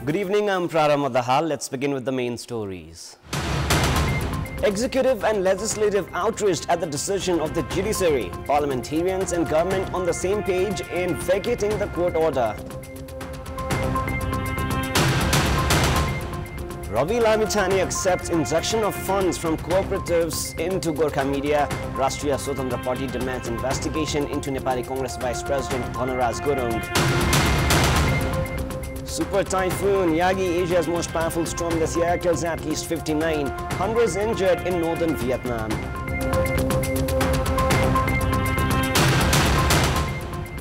Good evening, I'm Prara Madahal. Let's begin with the main stories. Executive and legislative outraged at the decision of the judiciary. Parliamentarians and government on the same page in vacating the court order. Ravi Lamitani accepts injection of funds from cooperatives into Gorkha media. Rashtriya Swatantra Party demands investigation into Nepali Congress Vice President Dhanaraj Gurung. Super Typhoon Yagi, Asia's most powerful storm this year, kills at least 59. Hundreds injured in northern Vietnam.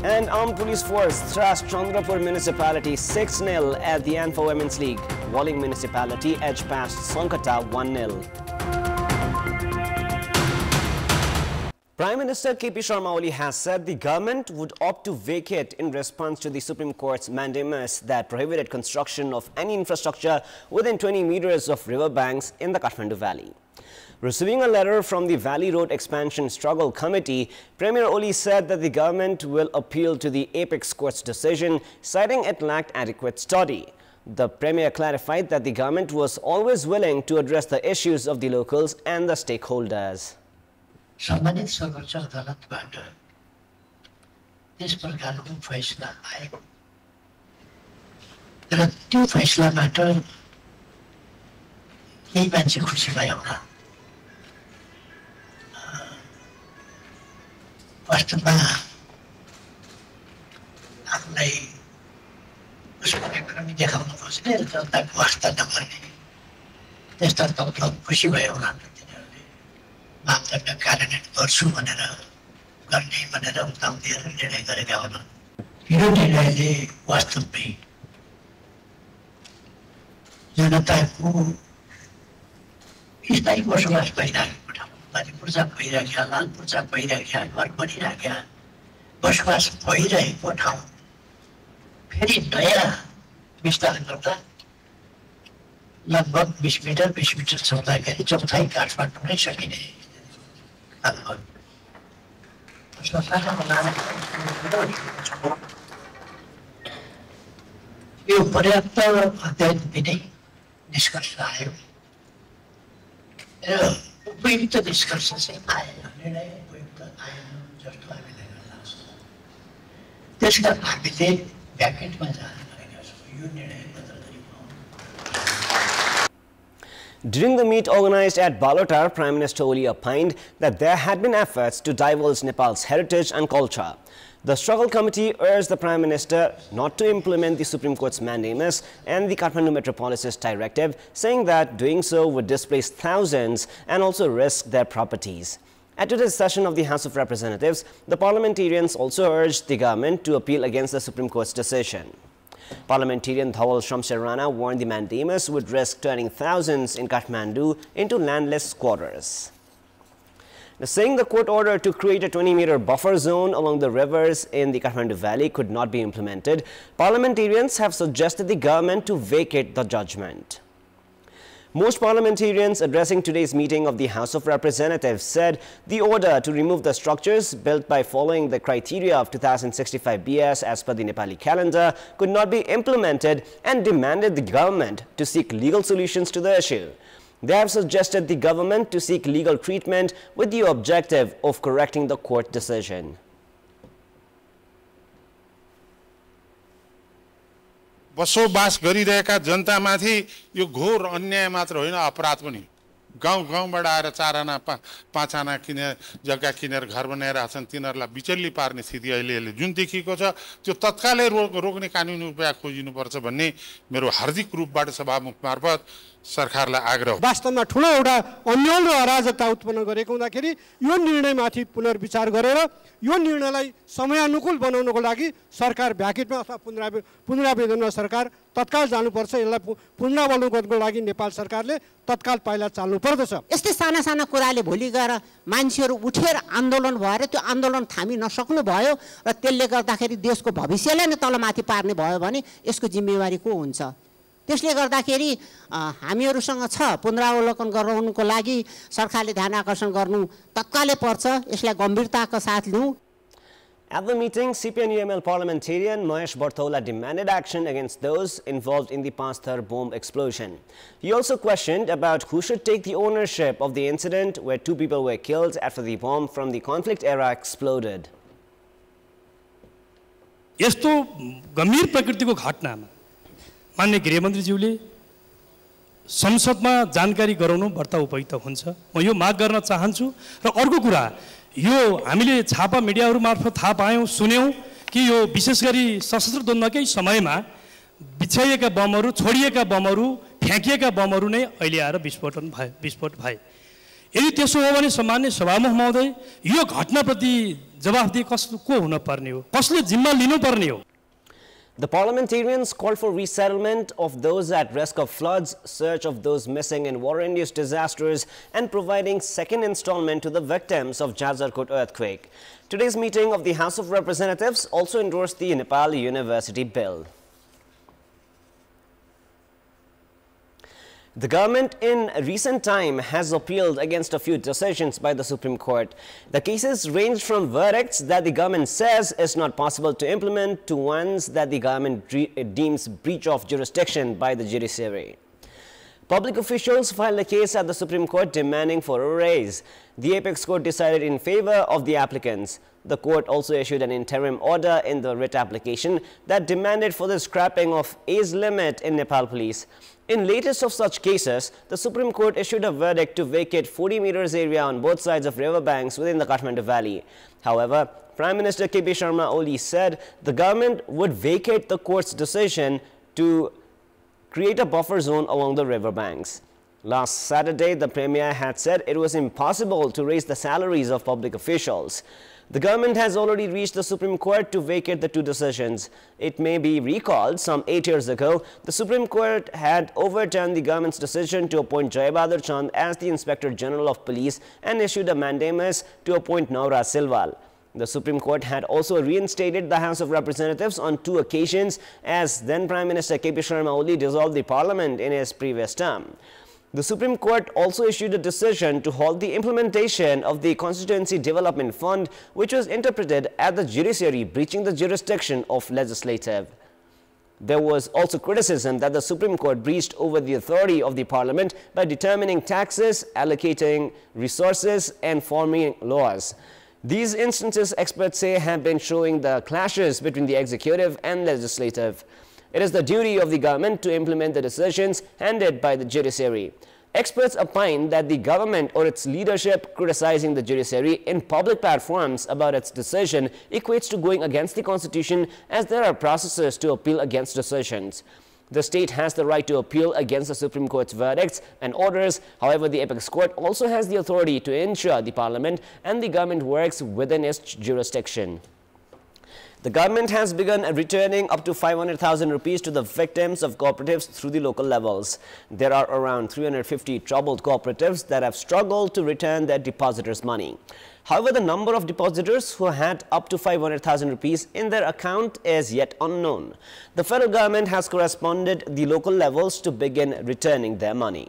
And armed police force thrashed Chandrapur municipality 6-0 at the ANFA Women's League. Walling municipality edged past Sankata 1-0. Prime Minister KP Sharma Oli has said the government would opt to vacate in response to the Supreme Court's mandamus that prohibited construction of any infrastructure within 20 meters of riverbanks in the Kathmandu Valley. Receiving a letter from the Valley Road Expansion Struggle Committee, Premier Oli said that the government will appeal to the Apex Court's decision, citing it lacked adequate study. The Premier clarified that the government was always willing to address the issues of the locals and the stakeholders. सम्मानित सर्वोच्च अदालतबाट त्यस प्रकारको फैसला आयो र त्यो फैसलाबाट केही मान्छे खुसी भयो होला वास्तवमा आफूलाई उसको इकोनोमी देखाउन खोज्ने र जनताको वास्ता नगर्ने त्यस्ता तत्त्व खुसी भयो होला मापदण्ड कार्यान्वयन गर्छु भनेर गर्ने भनेर उताउँदै निर्णय गरेका हुन् यो निर्णयले वास्तवमै जनताको स्थायी बसोबास भइरहेको ठाउँ पूर्जा भइरहेका लाल पूर्जा भइरहेका घर बनिरहेका बसोबास भइरहेको ठाउँ फेरि नयाँ विस्तार गर्दा लगभग 20 मिटर चौडाइकारी चौथाइ काठमाडौँ नै सकिने यो पर्याप्त अध्ययन बिनै निष्कर्ष आयो र उपयुक्त निष्कर्ष चाहिँ आएन निर्णय उपयुक्त आएन जस्तो हामीलाई लाग्छ त्यसकारण हामीले ब्याकेटमा जान लागेका छौँ यो निर्णय During the meet organized at Balotar, Prime Minister Oli opined that there had been efforts to divulge Nepal's heritage and culture. The struggle committee urged the Prime Minister not to implement the Supreme Court's mandamus and the Kathmandu Metropolis Directive, saying that doing so would displace thousands and also risk their properties. At today's session of the House of Representatives, the parliamentarians also urged the government to appeal against the Supreme Court's decision. Parliamentarian Dhawal Shamsher Rana warned the mandamus would risk turning thousands in Kathmandu into landless squatters. Now, saying the court order to create a 20-meter buffer zone along the rivers in the Kathmandu Valley could not be implemented, parliamentarians have suggested the government to vacate the judgment. Most parliamentarians addressing today's meeting of the House of Representatives said the order to remove the structures built by following the criteria of 2065 BS as per the Nepali calendar could not be implemented and demanded the government to seek legal solutions to the issue. They have suggested the government to seek legal treatment with the objective of correcting the court decision. बसोबास गरिरहेका जनतामाथि यो घोर अन्याय मात्र होइन अपराध पनि गाउँबाट आएर 4 आना 5 आना किनेर जग्गा किनेर घर बनाइरहेका छन् तिनीहरूलाई बिचल्ली पार्ने स्थिति अहिले जुन देखिएको छ त्यो तत्कालै रोक्ने कानुनी उपाय खोजिनुपर्छ भन्ने मेरो हार्दिक रूपबाट सभामुख मार्फत सरकारलाई आग्रह वास्तवमा ठूलो एउटा अन्याय र अराजकता उत्पन्न गरेको हुँदाखेरि यो निर्णयमाथि पुनर्विचार गरेर यो निर्णयलाई समयानुकूल बनाउनको लागि सरकार भ्याकेटमा अथवा पुनरावेदनमा सरकार तत्काल जानुपर्छ यसलाई पुनरावलोकनको लागि नेपाल सरकारले तत्काल पाइला चाल्नु पर्दछ यस्तै साना साना कुराले भोलि गएर मान्छेहरू उठेर आन्दोलन भएर त्यो आन्दोलन थामी नसक्नु भयो र त्यसले गर्दाखेरि देशको भविष्यलाई नै तलमाथि पार्ने भयो भने यसको जिम्मेवारी को हुन्छ त्यसले गर्दाखेरि हामीहरुसँग छ पुनरावलोकन गराउनको लागि सरकारले ध्यान आकर्षण गर्नु तत्कालै पर्छ यसलाई गम्भीरताका साथ लिऊ. At the meeting, CPN-UML parliamentarian Mahesh Barthola demanded action against those involved in the Pasthar bomb explosion. He also questioned about who should take the ownership of the incident where 2 people were killed after the bomb from the conflict era exploded. यस्तो गम्भीर प्रकृतिको घटनामा माननीय गृहमन्त्रीज्यूले संसदमा जानकारी गराउनु बढ्ता उपयुक्त हुन्छ। म यो माग गर्न चाहन्छु। र अर्को कुरा, यो हामीले छापा मिडियाहरु मार्फत थाहा पायौं, सुन्यौं कि यो विशेष गरी सशस्त्र द्वन्द्वकै समयमा बिछाइएका बमहरु, छोडिएका बमहरु, फ्याँकिएका बमहरु नै अहिले आएर विस्फोट भए। यदि त्यसो हो भने सम्माननीय सभामुख महोदय, यो घटनाप्रति जवाफदेही को हुन पर्ने हो, कसले जिम्मा लिनु पर्ने हो? The parliamentarians called for resettlement of those at risk of floods, search of those missing in war-induced disasters, and providing second installment to the victims of Jajarkot earthquake. Today's meeting of the House of Representatives also endorsed the Nepal University Bill. The government in recent time has appealed against a few decisions by the Supreme Court. The cases range from verdicts that the government says is not possible to implement to ones that the government deems breach of jurisdiction by the judiciary. Public officials filed a case at the Supreme Court demanding for a raise. The apex court decided in favor of the applicants. The court also issued an interim order in the writ application that demanded for the scrapping of age limit in Nepal police. In latest of such cases, the Supreme Court issued a verdict to vacate 40 meters area on both sides of river banks within the Kathmandu Valley. However, Prime Minister KP Sharma Oli said the government would vacate the court's decision to create a buffer zone along the river banks. Last Saturday, the Premier had said it was impossible to raise the salaries of public officials. The government has already reached the Supreme Court to vacate the 2 decisions. It may be recalled some 8 years ago, the Supreme Court had overturned the government's decision to appoint Jai Bahadur Chand as the Inspector General of Police and issued a mandamus to appoint Naura Silwal. The Supreme Court had also reinstated the House of Representatives on 2 occasions as then Prime Minister KP Sharma Oli dissolved the parliament in his previous term. The Supreme Court also issued a decision to halt the implementation of the Constituency Development Fund, which was interpreted as the judiciary breaching the jurisdiction of legislative. There was also criticism that the Supreme Court breached over the authority of the Parliament by determining taxes, allocating resources, and forming laws. These instances, experts say, have been showing the clashes between the executive and legislative. It is the duty of the government to implement the decisions handed by the judiciary. Experts opine that the government or its leadership criticizing the judiciary in public platforms about its decision equates to going against the constitution, as there are processes to appeal against decisions. The state has the right to appeal against the Supreme Court's verdicts and orders. However, the apex court also has the authority to ensure the parliament and the government works within its jurisdiction. The government has begun returning up to 500,000 rupees to the victims of cooperatives through the local levels. There are around 350 troubled cooperatives that have struggled to return their depositors' money. However, the number of depositors who had up to 500,000 rupees in their account is yet unknown. The federal government has corresponded the local levels to begin returning their money.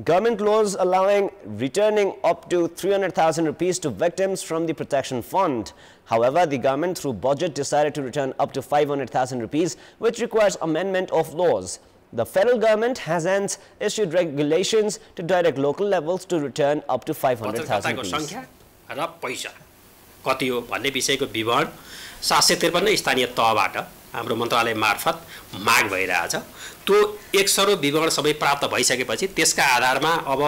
Government laws allowing returning up to 300,000 rupees to victims from the protection fund. However, the government through budget decided to return up to 500,000 rupees, which requires amendment of laws. The federal government has hence issued regulations to direct local levels to return up to 500,000 rupees. र पैसा कति हो भन्ने विषयको विवरण 753 स्थानीय तहबाट हाम्रो मन्त्रालय मार्फत माग भइरहेछ। त्यो एकसरो विवरण सबै प्राप्त भइसकेपछि त्यसका आधारमा अब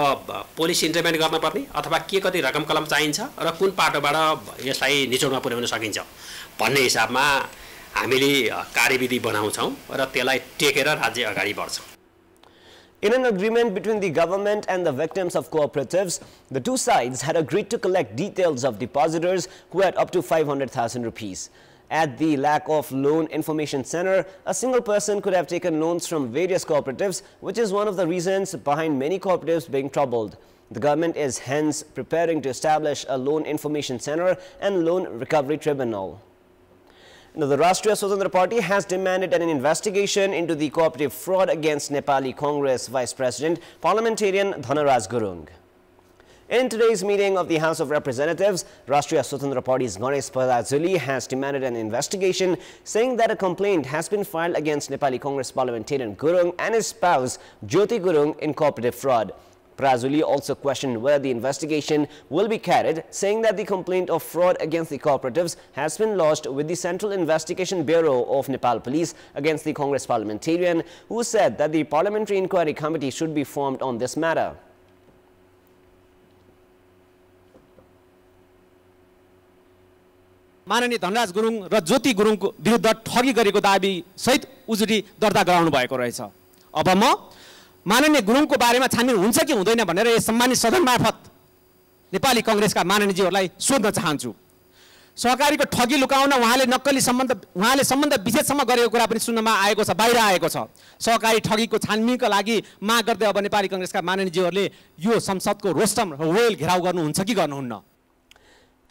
पुलिस इन्टरभेन गर्न पर्ने अथवा के कति रकम कलम चाहिन्छ र कुन पाटोबाट यसलाई निचोडमा पुर्याउन सकिन्छ भन्ने हिसाबमा हामीले कार्यविधि बनाउँछौं र त्यसलाई टेकेर राज्य अगाडि बढ्छ। In an agreement between the government and the victims of cooperatives, the 2 sides had agreed to collect details of depositors who had up to 500,000 rupees. At the lack of loan information center, a single person could have taken loans from various cooperatives, which is one of the reasons behind many cooperatives being troubled. The government is hence preparing to establish a loan information center and loan recovery tribunal. Now, the Rashtriya Swatantra Party has demanded an investigation into the cooperative fraud against Nepali Congress Vice President, parliamentarian Dhanaraj Gurung. In today's meeting of the House of Representatives, Rashtriya Swatantra Party's Ganesh Padazuli has demanded an investigation, saying that a complaint has been filed against Nepali Congress parliamentarian Gurung and his spouse Jyoti Gurung in cooperative fraud. Padazuli also questioned whether the investigation will be carried, saying that the complaint of fraud against the cooperatives has been lodged with the Central Investigation Bureau of Nepal Police against the Congress parliamentarian, who said that the Parliamentary Inquiry Committee should be formed on this matter. माननीय धनराज गुरुङ र ज्योति गुरुङको विरुद्ध ठगी गरेको दाबी सहित उजुरी दर्ता गराउनु भएको रहेछ। अब म माननीय गुरुङको बारेमा छानबिन हुन्छ कि हुँदैन भनेर यस सम्मानित सदन मार्फत नेपाली कांग्रेसका माननीयज्यूहरूलाई सोध्न चाहन्छु। सहकारीको ठगी लुकाउन उहाँले सम्बन्ध विच्छेदसम्म गरेको कुरा पनि सुन्नमा आएको छ, बाहिर आएको छ। सहकारी ठगीको छानबिनका लागि माग गर्दै अब नेपाली कांग्रेसका माननीयज्यूहरूले यो संसदको रोस्टम र वेल घेराउ गर्नुहुन्छ कि गर्नुहुन्न?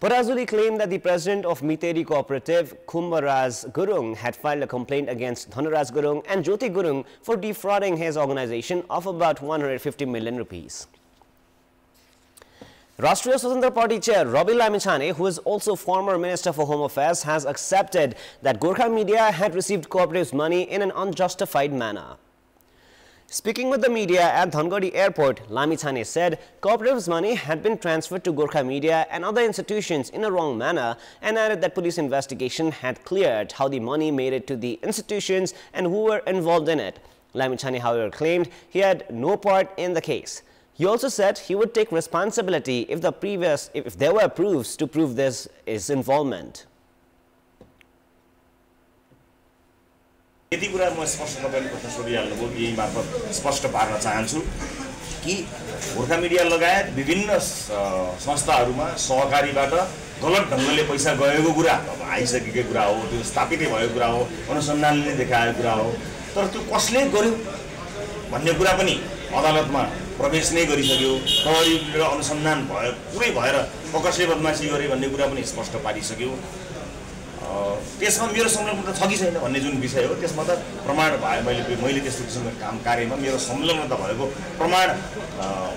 Padazuli claimed that the president of Miteri Cooperative, Kumbaraj Gurung, had filed a complaint against Dhanaraj Gurung and Jyoti Gurung for defrauding his organization of about 150 million rupees. Rashtriya Swatantra Party chair Rabi Lamichhane, who is also former Minister for Home Affairs, has accepted that Gorkha media had received cooperatives' money in an unjustified manner. Speaking with the media at Dhangadi Airport, Lamichhane said cooperatives' money had been transferred to Gorkha Media and other institutions in a wrong manner, and added that police investigation had cleared how the money made it to the institutions and who were involved in it. Lamichhane, however, claimed he had no part in the case. He also said he would take responsibility if there were proofs to prove this is involvement. यति कुरा म स्पष्ट तपाईले प्रश्न सोधिहाल्नुभयो कि यही मार्फत स्पष्ट पार्न चाहन्छु कि गोर्खा मिडिया लगायत विभिन्न संस्थाहरूमा सहकारीबाट गलत ढंगले पैसा गएको कुरा अब आइसकेको कुरा हो, त्यो स्थापितै भएको कुरा हो, अनुसन्धानले देखाएको कुरा हो। तर त्यो कसले गर्यो भन्ने कुरा पनि अदालतमा प्रवेश नै गरिसक्यो। प्रहरीले अनुसन्धान भयो, पुरै भएर कसले बदमाशी गरे भन्ने कुरा पनि स्पष्ट पारिसक्यो। त्यसमा मेरो संलग्नता छ कि छैन भन्ने जुन विषय हो, त्यसमा त प्रमाण भयो। मैले त्यस्तो किसिमको काम कार्यमा मेरो संलग्नता भएको प्रमाण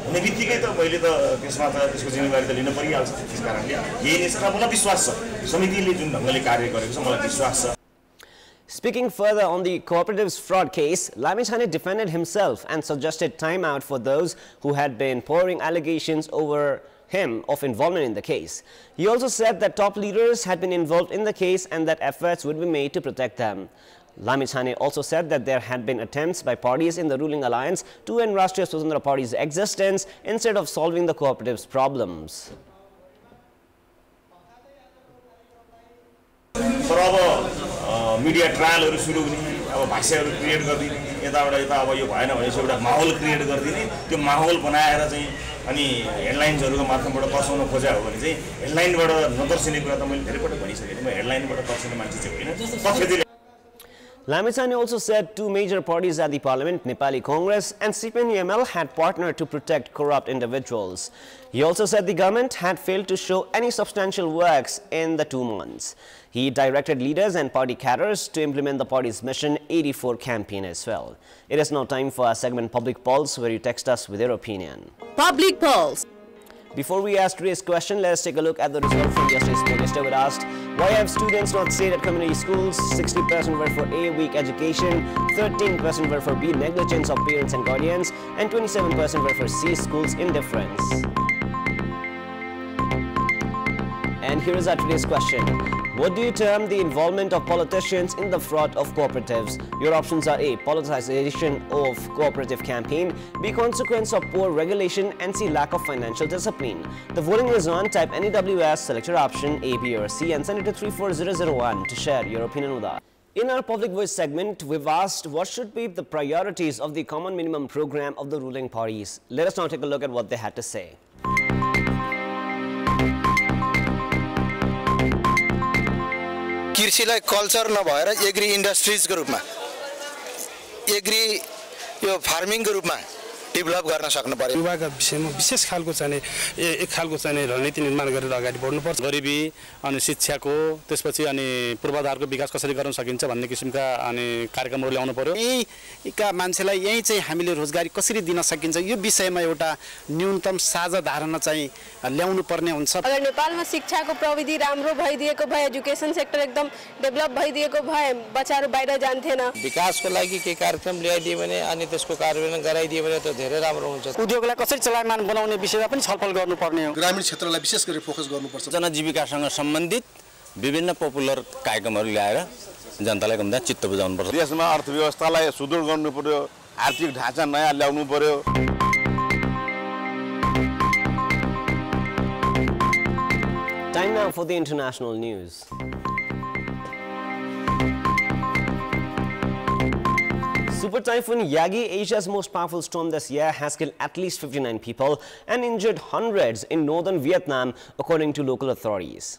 हुने बित्तिकै त मैले त त्यसमा त त्यसको जिम्मेवारी त लिन परिहाल्छ। त्यसकारणले यही नै छ र मलाई विश्वास छ समितिले जुन ढंगले कार्य गरेको छ मलाई विश्वास छ। Speaking further on the cooperatives fraud case, Lamichhane defended himself and suggested time out for those who had been pouring allegations over him of involvement in the case. He also said that top leaders had been involved in the case and that efforts would be made to protect them. Lamichhane also said that there had been attempts by parties in the ruling alliance to end Rashtriya Swatantra Party's existence instead of solving the cooperatives' problems. Media ट्रायलहरु सुरु हुने, अब भाष्यहरु create गर्दिने, यताबाट यता अब यो भएन भनेपछि एउटा माहौल क्रिएट गर्दिने, त्यो माहौल बनाएर चाहिँ अनि हेडलाइन्सहरुको माध्यमबाट तर्साउन खोजा हो भने चाहिँ हेडलाइनबाट नतर्सिने कुरा त मैले धेरै पटक भनिसकेँ। म हेडलाइनबाट तर्सिने मान्छे चाहिँ होइन। तथ्यले Lamichhane also said two major parties at the parliament, Nepali Congress and CPNUML, had partnered to protect corrupt individuals. He also said the government had failed to show any substantial works in the 2 months. He directed leaders and party cadres to implement the party's Mission 84 campaign as well. It is now time for our segment Public Pulse, where you text us with your opinion. Public Pulse. Before we ask today's question, let's take a look at the result from yesterday's poll. Yesterday we asked, why have students not stayed at community schools? 60% were for A, weak education, 13% were for B, negligence of parents and guardians, and 27% were for C, schools indifference. And here is our today's question. What do you term the involvement of politicians in the fraud of cooperatives? Your options are A, politicization of cooperative campaign, B, consequence of poor regulation, and C, lack of financial discipline. The voting is on. Type NEWS, select your option A, B or C and send it to 34001 to share your opinion with us. In our Public Voice segment, we've asked what should be the priorities of the common minimum program of the ruling parties. Let us now take a look at what they had to say. कृषिलाई culture नभएर agri इन्डस्ट्रिजको रूपमा agri यो फार्मिङको रूपमा develop गर्न सक्नु पर्यो। युवाका विषयमा विशेष खालको चाहिँ एक खालको चाहिँ रणनीति निर्माण गरेर अगाडि बढ्नुपर्छ। गरिबी अनि शिक्षाको त्यसपछि अनि पूर्वाधारको विकास कसरी गर्न सकिन्छ भन्ने किसिमका अनि कार्यक्रमहरू ल्याउनु पर्यो। यहीका मान्छेलाई यही चाहिँ हामीले रोजगारी कसरी दिन सकिन्छ यो विषयमा एउटा न्यूनतम साझा धारणा चाहिँ ल्याउनु पर्ने हुन्छ। अगर नेपालमा शिक्षाको प्रविधि राम्रो भइदिएको भए एजुकेसन सेक्टर एकदम डेभलप भइदिएको भए बच्चाहरू बाहिर जान्थेन। विकासको लागि के कार्यक्रम ल्याइदियो भने अनि त्यसको कार्यान्वयन गराइदियो भने त धेरै राम्रो हुन्छ। उद्योगलाई कसरी चलायमान बनाउने विषयमा पनि छलफल गर्नुपर्ने हो। ग्रामीण क्षेत्रलाई विशेष गरी फोकस गर्नुपर्छ। जनजीविकासँग सम्बन्धित विभिन्न पपुलर कार्यक्रमहरू ल्याएर जनतालाई कम्दा चित्त बुझाउनुपर्छ। देशमा अर्थव्यवस्थालाई सुदृढ गर्नु पर्यो, आर्थिक ढाँचा नयाँ ल्याउनु पर्यो। Time now for the international news. Super Typhoon Yagi, Asia's most powerful storm this year, has killed at least 59 people and injured hundreds in northern Vietnam, according to local authorities.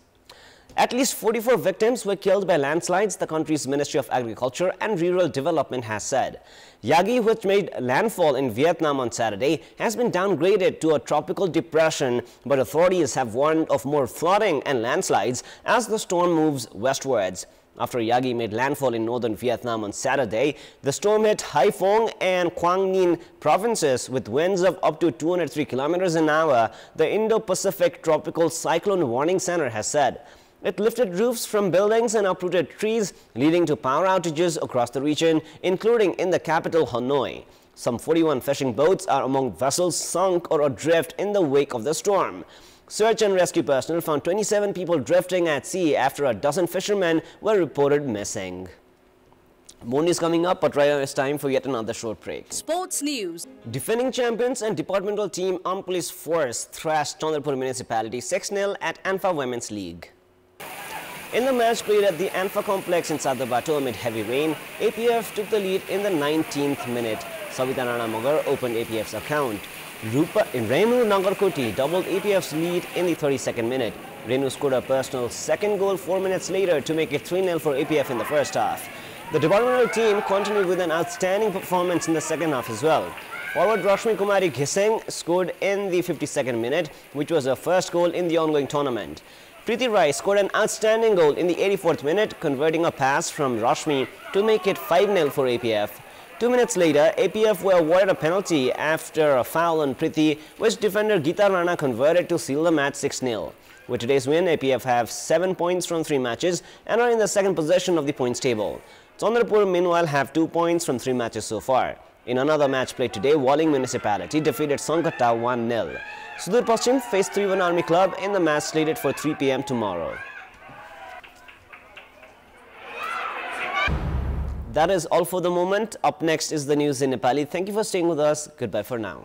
At least 44 victims were killed by landslides, the country's Ministry of Agriculture and Rural Development has said. Yagi, which made landfall in Vietnam on Saturday, has been downgraded to a tropical depression, but authorities have warned of more flooding and landslides as the storm moves westwards. After Yagi made landfall in northern Vietnam on Saturday, the storm hit Hai Phong and Quang Ninh provinces with winds of up to 203 kilometers an hour, the Indo-Pacific Tropical Cyclone Warning Center has said. It lifted roofs from buildings and uprooted trees, leading to power outages across the region, including in the capital Hanoi. Some 41 fishing boats are among vessels sunk or adrift in the wake of the storm. Search and rescue personnel found 27 people drifting at sea after a dozen fishermen were reported missing. More news coming up, but right now it's time for yet another short break. Sports news. Defending champions and departmental team Armed Police Force thrashed Chandrapur Municipality 6-0 at Anfa Women's League. In the match played at the Anfa complex in Sadabato amid heavy rain, APF took the lead in the 19th minute. Savita Rana Magar opened APF's account. Renu Nagarkoti doubled APF's lead in the 32nd minute. Renu scored a personal second goal 4 minutes later to make it 3-0 for APF in the first half. The departmental team continued with an outstanding performance in the second half as well. Forward Rashmi Kumari Ghising scored in the 52nd minute, which was her first goal in the ongoing tournament. Preeti Rai scored an outstanding goal in the 84th minute, converting a pass from Rashmi to make it 5-0 for APF. 2 minutes later, APF were awarded a penalty after a foul on Preeti, which defender Geeta Rana converted to seal the match 6-0. With today's win, APF have 7 points from 3 matches and are in the second position of the points table. Chandrapur, meanwhile, have 2 points from 3 matches so far. In another match played today, Walling Municipality defeated Sankata 1-0. Sudur Paschim faced 3-1 Army Club in the match slated for 3 p.m. tomorrow. That is all for the moment. Up next is the news in Nepali. Thank you for staying with us. Goodbye for now.